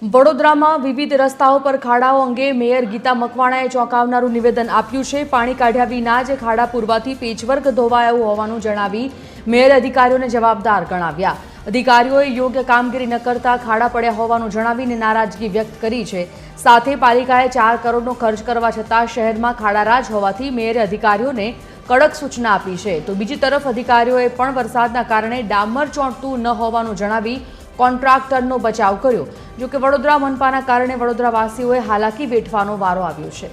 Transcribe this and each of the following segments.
વડોદરામાં વિવિધ રસ્તાઓ પર ખાડાઓ અંગે મેયર ગીતા મકવાણાએ ચોંકાવનારું નિવેદન આપ્યું છે। પાણી કાઢ્યા વિના જ ખાડા પૂરવાથી પેચવર્ક ધોવાયું હોવાનું જણાવી મેયરે અધિકારીઓને જવાબદાર ગણાવ્યા। અધિકારીઓએ યોગ્ય કામગીરી ન કરતા ખાડા પડ્યા હોવાનું જણાવીને નારાજગી વ્યક્ત કરી છે। સાથે પાલિકાએ 4 કરોડનો ખર્ચ કરવા છતાં શહેરમાં ખાડારાજ હોવાથી મેયરે અધિકારીઓને કડક સૂચના આપી છે। તો બીજી તરફ અધિકારીઓએ પણ વરસાદના કારણે ડામર ચોંટતું ન હોવાનું જણાવી કોન્ટ્રાક્ટરનો બચાવ કર્યો। જો કે વડોદરા મનપાના કારણે વડોદરાવાસીઓએ હાલાકી વેઠવાનો વારો આવ્યો છે।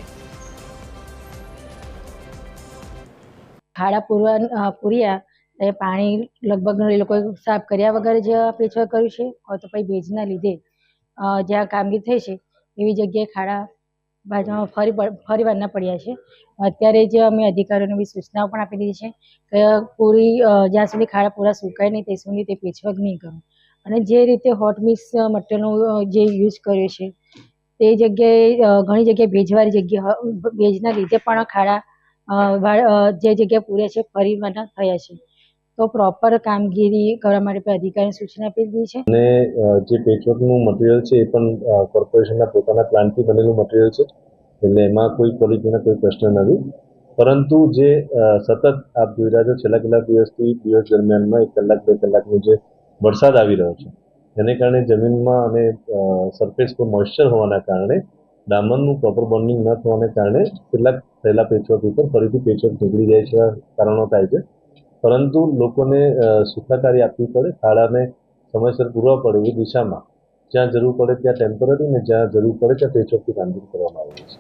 ખાડા પૂર્યા એ પાણી લગભગ એ લોકોએ સાફ કર્યા વગર જ પેચવર્ક કર્યું છે, તો પછી ભેજના લીધે જ્યાં કામગીરી થઈ છે એવી જગ્યાએ ખાડા ફરી વારના પડ્યા છે। અત્યારે જ અમે અધિકારીઓને બી સૂચનાઓ પણ આપી દીધી છે કે જ્યાં સુધી ખાડા પૂરા સુકાય નહીં ત્યાં સુધી તે પેચવર્ક નહીં કરો, અને જે રીતે હોટ મિક્સ મટીરિયલનો જે યુઝ કર્યો છે તે જગ્યાએ ઘણી જગ્યાએ ભેજવાળી જગ્યા ભેજના લીધે પણ ખાડા જે જગ્યાએ પૂર્યા છે ફરી વારના થયા છે। તો પ્રોપર કામગીરી કરવા માટે અધિકારીને સૂચના આપી દીધી છે। અને જે પેચવર્કનું મટીરિયલ છે એ પણ કોર્પોરેશનના પોતાના પ્લાન્ટથી બનેલું મટીરિયલ છે, એટલે એમાં કોઈ ક્વોલિટીના કોઈ પ્રશ્ન નથી। પરંતુ જે સતત આપ જોઈ રહ્યા છો છેલ્લા કેટલાક દિવસ દરમિયાનમાં 1 કલાક 2 કલાકનો જે વરસાદ આવી રહ્યો છે એને કારણે જમીનમાં અને સરફેસ પર મોઇશ્ચર હોવાના કારણે ડામરનું પ્રોપર બોન્ડિંગ ન થવાને કારણે કેટલાક થયેલા પેચવર્ક ઉપર ફરીથી પેચવર્ક નીકળી જાય છે, કારણો થાય છે। પરંતુ લોકોને સુખાકારી આપવી પડે, ખાડાને સમયસર પૂરવા પડે એ દિશામાં જ્યાં જરૂર પડે ત્યાં ટેમ્પરરી ને જ્યાં જરૂર પડે ત્યાં પેચવર્કની કામગીરી કરવામાં આવે છે।